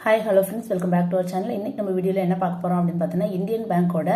Hi hello friends, welcome back to our channel. இன்னைக்கு நம்ம வீடியோவில் என்ன பார்க்க போகிறோம் அப்படின்னு பார்த்தீங்கன்னா, இந்தியன் பேங்கோட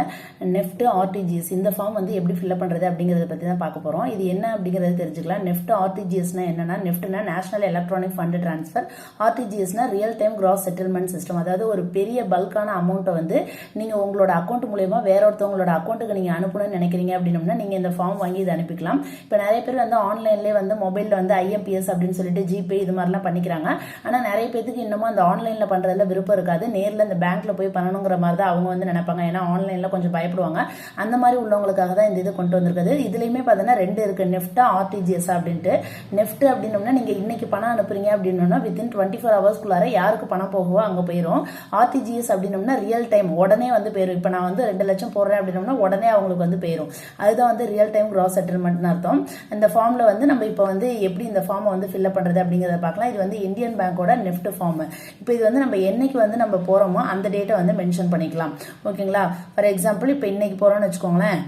நெஃப்ட் ஆர்டிஜிஎஸ் இந்த ஃபார்ம் வந்து எப்படி ஃபில்அப் பண்ணுறது அப்படிங்கிறத பற்றி தான் பார்க்க போகிறோம். இது என்ன அப்படிங்கிறத தெரிஞ்சுக்கலாம். நெஃப்ட் ஆர்டிஜிஎஸ்னா என்னன்னா, நெஃப்ட்னா நேஷனல் எலக்ட்ரானிக் ஃபண்ட் ட்ரான்ஸ்ஃபர், ஆர்டிஜிஎஸ்னா real time gross settlement system. அதாவது ஒரு பெரிய பல்கான அமௌண்ட்டை வந்து நீங்கள் உங்களோட அக்கௌண்ட் மூலயமா வேற ஒருத்தவங்களோட அக்கௌண்ட்டுக்கு நீங்கள் அனுப்பணும்னு நினைக்கிறீங்க அப்படின்னோம்னா நீங்கள் இந்த ஃபார்ம் வாங்கி இதை அனுப்பிக்கலாம். இப்போ நிறைய பேர் வந்து ஆன்லைன்லேயே வந்து மொபைலில் வந்து IMPS அப்படின்னு சொல்லிட்டு ஜிபே இது மாதிரிலாம் பண்ணிக்கிறாங்க. ஆனால் நிறைய பேருக்கு இன்னமும் அந்த ஆன்லைனில் பண்றதுல விருப்பம் இருக்காது. நேர்ல இந்த பேங்க்ல போய் பண்ணணுங்கிற மாதிரி தான் அவங்க வந்து நினைப்பாங்க. ஏன்னா ஆன்லைன்ல கொஞ்சம் பயப்படுவாங்க. அந்த மாதிரி உள்ளவங்களுக்காக தான் இந்த இது கொண்டு வந்திருக்குது. இதுலயுமே பார்த்தீங்கன்னா ரெண்டு இருக்கு, நெஃப்டா ஆர்டிஜிஎஸ் அப்படின்ட்டு. நெஃப்ட் அப்படின்னோம்னா நீங்க இன்னைக்கு பணம் அனுப்புறீங்க அப்படின்னா வித்தின் 24 ஹவர்ஸ்க்குள்ளார யாருக்கு பணம் போகவோ அங்க போயிடும். ஆர்டிஜிஎஸ் அப்படின்னோம்னா ரியல் டைம், உடனே வந்து போயிடும். இப்போ நான் வந்து 2 லட்சம் போடுறேன் அப்படின்னோம்னா உடனே அவங்களுக்கு வந்து போயிடும். அதுதான் வந்து ரியல் டைம் கிராஸ் செட்டில்மெண்ட்னு அர்த்தம். இந்த ஃபார்ம்ல வந்து நம்ம இப்போ வந்து எப்படி இந்த ஃபார்மை வந்து ஃபில்அப் பண்றது அப்படிங்கிறத பார்க்கலாம். இது வந்து இந்தியன் பேங்கோட நெஃப்ட் ஃபார்ம். இப்போ இது வந்து நம்ம என்னைக்கு வந்து நம்ம போறோமோ அந்த டேட்டை வந்து மென்ஷன் பண்ணிக்கலாம். ஓகேங்களா? ஃபார் எக்ஸாம்பிள் இப்போ இன்னைக்கு போறோம்னு வச்சுக்கோங்களேன்,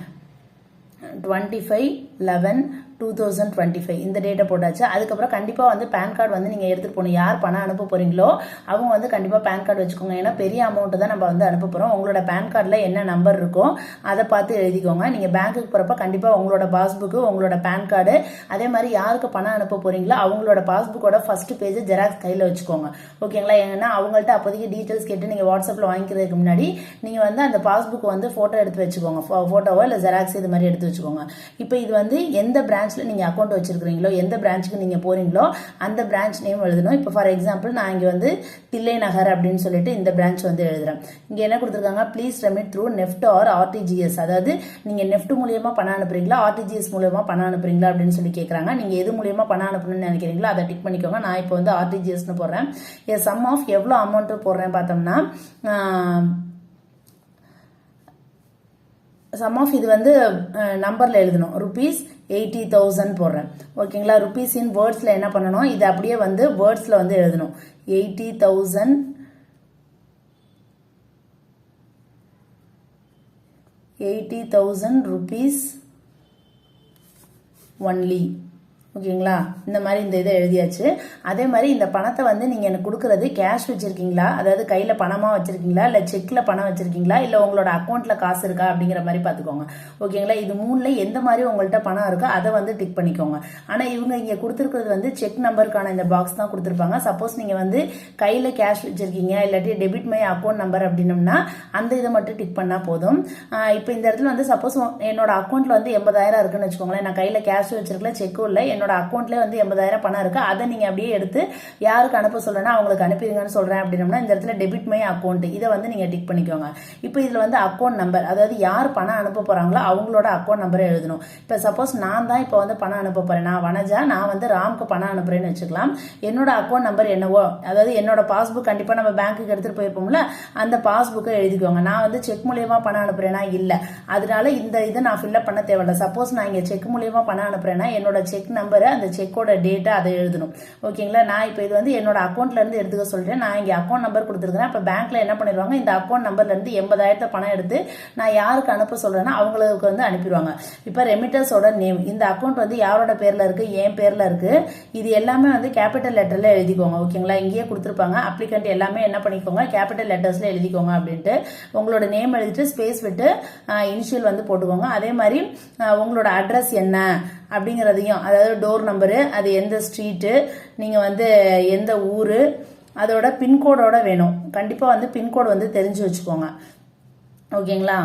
25/11/2025 இந்த டேட்டை போட்டாச்சு. அதுக்கப்புறம் கண்டிப்பாக வந்து பேன் கார்டு வந்து நீங்கள் எடுத்துகிட்டு போகணும். யார் பணம் அனுப்ப போறீங்களோ அவங்க வந்து கண்டிப்பாக பேன் கார்டு வச்சுக்கோங்க. ஏன்னா பெரிய அமௌண்ட் தான் நம்ம வந்து அனுப்ப போகிறோம். உங்களோட பேன் கார்டில் என்ன நம்பர் இருக்கோ அதை பார்த்து எழுதிக்கோங்க. நீங்கள் பேங்க்குக்கு போகிறப்ப கண்டிப்பாக உங்களோட பாஸ்புக்கு, உங்களோட பேன் கார்டு, அதே மாதிரி யாருக்கு பணம் அனுப்ப போறீங்களோ அவங்களோட பாஸ்புக்கோட ஃபர்ஸ்ட் பேஜ் ஜெராக்ஸ் கையில் வச்சுக்கோங்க. ஓகேங்களா? ஏன்னா அவங்கள்ட்ட அப்போதைக்கு டீட்டெயில்ஸ் கேட்டு நீங்கள் வாட்ஸ்அப்பில் வாங்கிக்கிறதுக்கு முன்னாடி நீங்கள் வந்து அந்த பாஸ்புக் வந்து ஃபோட்டோ எடுத்து வச்சுக்கோங்க. ஃபோட்டோவோ இல்லை ஜெராக்ஸ் இது மாதிரி எடுத்து வச்சுக்கோங்க. இப்போ இது வந்து எந்த பிரான்ச்ல நீங்க அக்கௌண்ட் வச்சிருக்கீங்களோ, எந்த பிரான்ச்சுக்கு நீங்க போறீங்களோ அந்த பிரான்ச் நேம் எழுதணும். இப்போ ஃபார் எக்ஸாம்பிள் நான் இங்க வந்து தில்லை நகர் அப்படின்னு சொல்லிட்டு இந்த பிரான்ச் வந்து எழுதுறேன். இங்க என்ன கொடுத்துருக்காங்க, please remit through NEFT or RTGS. அதாவது நீங்க நெஃப்ட் மூலியமா பணம் அனுப்புறீங்களா, ஆர்டிஜிஎஸ் மூலியமா பணம் அனுப்புறீங்களா அப்படின்னு சொல்லி கேட்கறாங்க. நீங்க எது மூலியமா பணம் அனுப்பணும்னு நினைக்கிறீங்களோ அதை டிக் பண்ணிக்கோங்க. நான் இப்போ வந்து ஆர்டிஜிஎஸ்னு போடுறேன். சம் ஆஃப் எவ்வளவு அமௌண்ட் போடுறேன் பார்த்தோம்னா, சம் ஆஃப் இது வந்து நம்பர்ல எழுதணும். ₹80,000 போடுறேன். ஓகேங்களா? ருபீஸ் இன் வேர்ட்ஸ்ல என்ன பண்ணணும், இது அப்படியே வந்து வேர்ட்ஸ்ல வந்து எழுதணும். 80,000 rupees only. ஓகேங்களா? இந்த மாதிரி இந்த இதை எழுதியாச்சு. அதே மாதிரி இந்த பணத்தை வந்து நீங்க எனக்கு கொடுக்கறது கேஷ் வச்சிருக்கீங்களா, அதாவது கையில பணமா வச்சிருக்கீங்களா, இல்ல செக்ல பணம் வச்சிருக்கீங்களா, இல்ல உங்களோட அக்கௌண்ட்ல காசு இருக்கா அப்படிங்கிற மாதிரி பாத்துக்கோங்க. ஓகேங்களா? இது மூணுல எந்த மாதிரி உங்கள்ட்ட பணம் இருக்கோ அதை வந்து டிக் பண்ணிக்கோங்க. ஆனா இவங்க இங்க கொடுத்துருக்கிறது வந்து செக் நம்பருக்கான இந்த பாக்ஸ் தான் கொடுத்துருப்பாங்க. சப்போஸ் நீங்க வந்து கையில கேஷ் வச்சிருக்கீங்க, இல்லாட்டி டெபிட் மை அக்கௌண்ட் நம்பர் அப்படின்னம்னா அந்த இதை மட்டும் டிக் பண்ணா போதும். இப்போ இந்த இடத்துல வந்து சப்போஸ் என்னோட அக்கௌண்ட்ல வந்து 80,000 இருக்குன்னு வச்சுக்கோங்களேன். நான் கையில கேஷ் வச்சிருக்கல, செக்கும் இல்லை, என்னோட அக்கௌண்ட்ல வந்து 80,000 பணம் இருக்கு. அதை நீங்க அப்படியே எடுத்து யாருக்கு அனுப்ப சொல்றேன்னா அவங்களுக்கு அனுப்பிடுங்கன்னு சொல்றேன் அப்படின்னா இந்த இடத்துல டெபிட் மை அக்கௌண்ட் இதை வந்து நீங்க டிக் பண்ணிக்கோங்க. இப்போ இதுல வந்து அக்கௌண்ட் நம்பர், அதாவது யார் பணம் அனுப்ப போறாங்களோ அவங்களோட அக்கௌண்ட் நம்பரை எழுதணும். இப்போ சப்போஸ் நான் தான் இப்போ வந்து பணம் அனுப்ப போறேன், நான் வனஜா, நான் வந்து ராம்க்கு பணம் அனுப்புறேன்னு வச்சுக்கலாம். என்னோட அக்கௌண்ட் நம்பர் என்னவோ, அதாவது என்னோட பாஸ்புக் கண்டிப்பா நம்ம பேங்க்குக்கு எடுத்துட்டு போயிருப்போம்ல, அந்த பாஸ்புக்கை எழுதிக்கோங்க. நான் வந்து செக் மூலியமா பணம் அனுப்புறேன்னா இல்ல, அதனால இந்த இதை நான் ஃபில்அப் பண்ண தேவையில்லை. சப்போஸ் நான் இங்க செக் மூலியமா பணம் அனுப்புறேன்னா என்னோட செக் நம்பர், அந்த செக்கோட டேட்டா அதை எழுதணும். ஓகேங்களா? நான் இப்போ இது வந்து என்னோட அக்கௌண்ட்ல இருந்து எடுத்துக்க சொல்றேன். நான் இங்க அக்கௌண்ட் நம்பர் கொடுத்துருக்கேன். அப்ப பேங்க்ல என்ன பண்ணிடுவாங்க, இந்த அக்கௌண்ட் நம்பர்ல இருந்து 80,000 பணம் எடுத்து நான் யாருக்கு அனுப்ப சொல்றேன்னா அவங்களுக்கு வந்து அனுப்பிடுவாங்க. இப்ப ரெமிட்டர்ஸோட நேம், இந்த அக்கௌண்ட் வந்து யாரோட பேர்ல இருக்கு, என் பேர்ல இருக்கு, இது எல்லாமே வந்து கேபிட்டல் லெட்டர்ல எழுதிக்கோங்க. ஓகேங்களா? இங்கேயே கொடுத்துருப்பாங்க. அப்ளிகண்ட் எல்லாமே என்ன பண்ணிக்கோங்க, கேபிட்டல் லெட்டர்ஸ்ல எழுதிக்கோங்க. அப்படின்ட்டு உங்களோட நேம் எழுதிட்டு ஸ்பேஸ் விட்டு இனிஷியல் வந்து போட்டுக்கோங்க. அதே மாதிரி உங்களோட அட்ரஸ் என்ன அப்படிங்கிறதையும், அதாவது டோர் நம்பரு, அது எந்த ஸ்ட்ரீட்டு, நீங்க வந்து எந்த ஊரு, அதோட பின்கோடோட வேணும். கண்டிப்பா வந்து பின்கோடு வந்து தெரிஞ்சு வச்சுக்கோங்க. ஓகேங்களா?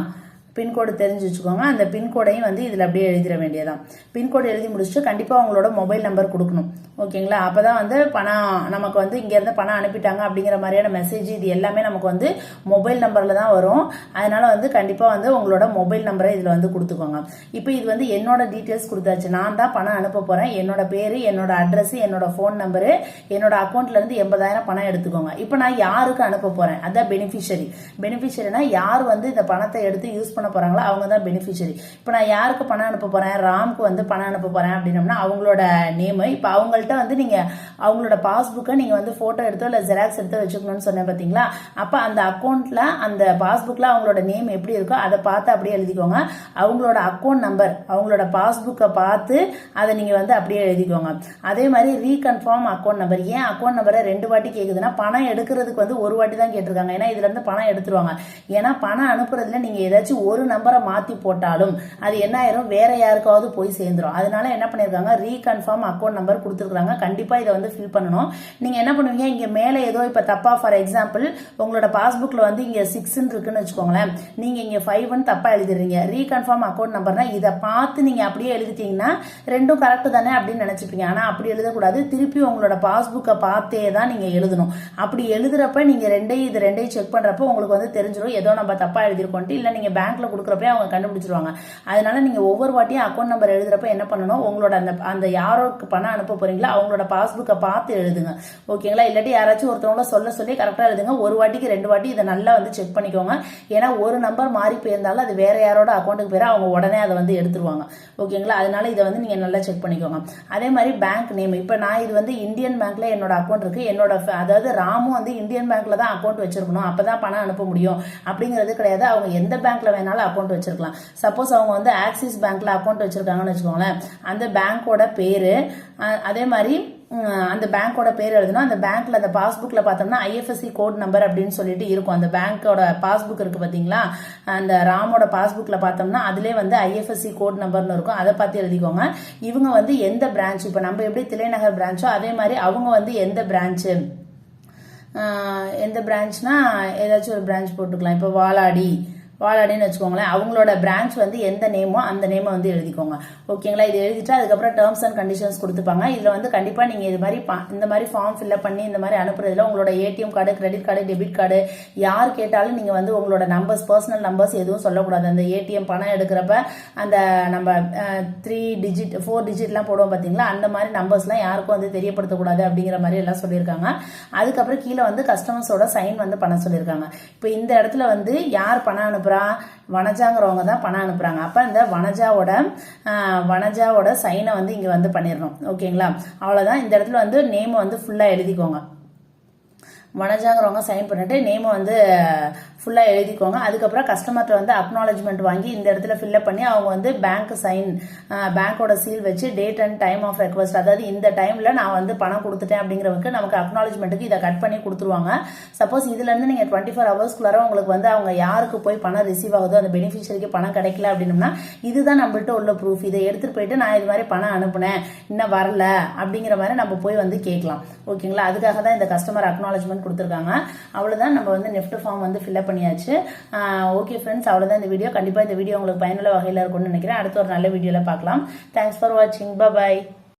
பின்கோடு தெரிஞ்சு வச்சுக்கோங்க. அந்த பின்கோடையும் வந்து இதில் அப்படியே எழுதிட வேண்டியதான். பின்கோடு எழுதி முடிச்சுட்டு கண்டிப்பாக உங்களோட மொபைல் நம்பர் கொடுக்கணும். ஓகேங்களா? அப்போதான் வந்து பணம் நமக்கு வந்து இங்கேருந்து பணம் அனுப்பிட்டாங்க அப்படிங்கிற மாதிரியான மெசேஜ் இது எல்லாமே நமக்கு வந்து மொபைல் நம்பரில் தான் வரும். அதனால வந்து கண்டிப்பாக வந்து உங்களோட மொபைல் நம்பரை இதில் வந்து கொடுத்துக்கோங்க. இப்போ இது வந்து என்னோட டீட்டெயில்ஸ் கொடுத்தாச்சு. நான் தான் பணம் அனுப்ப போகிறேன். என்னோட பேர், என்னோட அட்ரஸ், என்னோட ஃபோன் நம்பரு, என்னோட அக்கௌண்ட்ல இருந்து 80,000 பணம் எடுத்துக்கோங்க. இப்போ நான் யாருக்கு அனுப்ப போகிறேன், அதான் பெனிஃபிஷரி. பெனிஃபிஷரினா யார் வந்து இந்த பணத்தை எடுத்து யூஸ் பண்ண போறாங்களோ அவங்க தான் பெனிஃபிஷரி. இப்போ நான் யாருக்கு பணம் அனுப்ப போறேன், ராம்க்கு வந்து பணம் அனுப்ப போறேன் அப்படின்னம்னா அவங்களோட நேம். இப்போ அவங்கள்ட்ட அவங்கள்ட்ட வந்து நீங்கள் அவங்களோட பாஸ்புக்கை நீங்கள் வந்து ஃபோட்டோ எடுத்தோ இல்லை ஜெராக்ஸ் எடுத்து வச்சுக்கணும்னு சொன்னேன் பார்த்தீங்களா. அப்போ அந்த அக்கௌண்ட்டில் அந்த பாஸ்புக்கில் அவங்களோட நேம் எப்படி இருக்கோ அதை பார்த்து அப்படியே எழுதிக்கோங்க. அவங்களோட அக்கௌண்ட் நம்பர் அவங்களோட பாஸ்புக்கை பார்த்து அதை நீங்கள் வந்து அப்படியே எழுதிக்கோங்க. அதே மாதிரி ரீகன்ஃபார்ம் அக்கௌண்ட் நம்பர். ஏன் அக்கௌண்ட் நம்பரை 2 வாட்டி கேட்குதுன்னா, பணம் எடுக்கிறதுக்கு வந்து 1 வாட்டி தான் கேட்டிருக்காங்க. ஏன்னா இதுல இருந்து பணம் எடுத்துருவாங்க. ஏன்னா பணம் அனுப்புறதுல நீங்க ஏதாச்சும் ஒரு நம்பரை மாத்தி போட்டாலும் அது என்ன ஆயிரும், வேற யாருக்காவது போய் சேர்ந்துரும். அதனால என்ன பண்ணிருக்காங்க, ரீகன்ஃபார்ம் அக்கௌண்ட் நம்பர் கொடுத்துருக்காங்க. கண்டிப்பா இதை வந்து ஃபில் பண்ணணும். நீங்க என்ன பண்ணுவீங்க, இங்க மேல ஏதோ இப்ப தப்பா, ஃபார் எக்ஸாம்பிள் உங்களோட பாஸ்புக்ல வந்து இங்க 6 இருக்குன்னு வச்சுக்கோங்களேன், நீங்க இங்க 5 தப்பா எழுதிடுறீங்க. ரீகன்ஃபார்ம் அக்கௌண்ட் நம்பர்னா இதை பார்த்து நீங்க அப்படியே எழுதிட்டீங்கன்னா ரெண்டும் கரெக்ட் தானே அப்படின்னு நினைச்சுப்பீங்க. ஆனா அப்படி எழுதக்கூடாது. திருப்பி உங்களோட பாஸ்புக்கை பார்த்தே தான் நீங்க எழுதணும். அப்படி எழுதுறப்ப நீங்க ரெண்டையும் செக் பண்றப்ப உங்களுக்கு வந்து தெரிஞ்சிடும் ஏதோ நம்ம தப்பா எழுதிருக்கோம். இல்ல நீங்க பேங்க்ல கொடுக்குறப்ப அவங்க கண்டுபிடிச்சிருவாங்க. அதனால நீங்க ஒவ்வொரு வாட்டியும் அக்கௌண்ட் நம்பர் எழுதுறப்ப என்ன பண்ணணும், உங்களோட அந்த யாரோக்கு பணம் அனுப்ப போறீங்களா அவங்களோட பாஸ்புக்கை பார்த்து எழுதுங்க. ஓகேங்களா. இல்லாட்டி யாராச்சும் ஒருத்தவங்கள சொல்ல சொல்லி கரெக்டா எழுதுங்க. ஒரு வாட்டிக்கு 2 வாட்டி இதை நல்லா வந்து செக் பண்ணிக்கோங்க. ஏன்னா ஒரு நம்பர் மாறி போயிருந்தாலும் அது வேற யாரோட அக்கௌண்ட்டுக்கு போயிடும், அவங்க உடனே அதை வந்து எடுத்துருவாங்க. ஓகேங்களா. அதனால இதை வந்து நீங்க நல்லா செக் பண்ணிக்கோங்க. அதே மாதிரி பேங்க் நேம். இப்ப நான் இது வந்து இந்தியன் பேங்க்ல என்னோட அக்கௌண்ட் இருக்கு. என்னோட அதாவது ராமும் வந்து இந்தியன் பேங்க்ல தான் அக்கௌண்ட் வச்சிருக்கணும், அப்பதான் பணம் அனுப்ப முடியும் அப்படிங்கிறது கிடையாது. அவங்க எந்த பேங்க்ல வேணாலும் அக்கௌண்ட் வச்சிருக்கலாம். சப்போஸ் அவங்க வந்து ஆக்சிஸ் பேங்க்ல அக்கௌண்ட் வச்சிருக்காங்கன்னு வச்சுக்கோங்களேன், அந்த பேங்கோட பேரு, அதே மாதிரி அந்த பேங்கோட பேர் எழுதணும். அந்த பேங்க்ல அந்த பாஸ்புக்ல பார்த்தோம்னா IFSC கோட் நம்பர் அப்படின்னு சொல்லிட்டு இருக்கும். அந்த பேங்கோட பாஸ்புக் இருக்கு பாத்தீங்களா, அந்த ராமோட பாஸ்புக்ல பார்த்தோம்னா அதுலேயே வந்து IFSC கோட் நம்பர்னு இருக்கும். அதை பார்த்து எழுதிக்கோங்க. இவங்க வந்து எந்த பிரான்ச், இப்போ நம்ம எப்படி தில்லைநகர் பிரான்ச்சோ அதே மாதிரி அவங்க வந்து எந்த பிரான்ச்சு, எந்த பிரான்ச்னா ஏதாச்சும் ஒரு பிரான்ச் போட்டுக்கலாம். இப்போ வாலாடின்னு வச்சுக்கோங்களேன். அவங்களோட பிரான்ச் வந்து எந்த நேமோ அந்த நேமை வந்து எழுதிக்கோங்க. ஓகேங்களா. இது எழுதிட்டு அதுக்கப்புறம் டேர்ம்ஸ் அண்ட் கண்டிஷன்ஸ் கொடுத்துப்பாங்க. இதுல வந்து கண்டிப்பா நீங்க இந்த மாதிரி ஃபார்ம் ஃபில்அப் பண்ணி இந்த மாதிரி அனுப்புறதுல உங்களோட ATM card, credit card, debit card யார் கேட்டாலும் நீங்க வந்து உங்களோட நம்பர்ஸ், பர்சனல் நம்பர்ஸ் எதுவும் சொல்லக்கூடாது. அந்த ATM பணம் எடுக்கிறப்ப அந்த நம்ம 3 டிஜிட் 4 டிஜிட்லாம் போடுவோம் பாத்தீங்களா, அந்த மாதிரி நம்பர்ஸ்லாம் யாருக்கும் வந்து தெரியப்படுத்தக்கூடாது அப்படிங்கிற மாதிரி எல்லாம் சொல்லியிருக்காங்க. அதுக்கப்புறம் கீழே வந்து கஸ்டமர்ஸோட சைன் வந்து பண்ண சொல்லியிருக்காங்க. இப்போ இந்த இடத்துல வந்து யார் பணம் அனுப்புறா, வனஜாங்கிறவங்க தான் பணம் அனுப்புறாங்க. அப்ப இந்த வனஜாவோட சைனை வந்து இங்க வந்து பண்ணிடணும். ஓகேங்களா. அவ்வளவுதான். இந்த இடத்துல வந்து நேம் வந்து ஃபுல்லா எழுதிக்கோங்க. வனஜாங்கிறவங்க சைன் பண்ணிட்டு நேமை வந்து ஃபுல்லா எழுதிக்கோங்க. அதுக்கப்புறம் கஸ்டமர்கிட்ட வந்து அக்னாலஜ்மெண்ட் வாங்கி இந்த இடத்துல ஃபில்அப் பண்ணி அவங்க வந்து பேங்க் சைன், பேங்கோட சீல் வச்சு date and time of request, அதாவது இந்த டைம்ல நான் வந்து பணம் கொடுத்துட்டேன் அப்படிங்கிறவங்க நமக்கு அக்னாலஜ்மெண்ட்டுக்கு இதை கட் பண்ணி கொடுத்துருவாங்க. சப்போஸ் இதுல இருந்து நீங்க 24 ஹவர்ஸ்க்குள்ளார உங்களுக்கு வந்து அவங்க யாருக்கு போய் பணம் ரிசீவ் ஆகுதோ அந்த பெனிஃபிஷியரிக்கு பணம் கிடைக்கல அப்படின்னா இதுதான் நம்மள்ட்ட உள்ள ப்ரூஃப். இதை எடுத்துட்டு போயிட்டு நான் இது மாதிரி பணம் அனுப்புனேன் இன்னும் வரல அப்படிங்கிற மாதிரி நம்ம போய் வந்து கேட்கலாம். ஓகேங்களா. அதுக்காக தான் இந்த கஸ்டமர் அக்னாலஜ்மெண்ட் கொடுத்துருக்காங்க. அவ்வளவுதான். நம்ம வந்து நெஃப்ட் ஃபார்ம் வந்து ஃபில்அப் பண்ணியாச்சு. ஓகே ஃப்ரெண்ட்ஸ், அவ்வளவுதான் இந்த வீடியோ. கண்டிப்பா இந்த வீடியோ உங்களுக்கு பயனுள்ள வகையில இருக்கும்னு நினைக்கிறேன். அடுத்த ஒரு நல்ல வீடியோல பார்க்கலாம். தேங்க்ஸ் ஃபார் வாட்சிங். பை.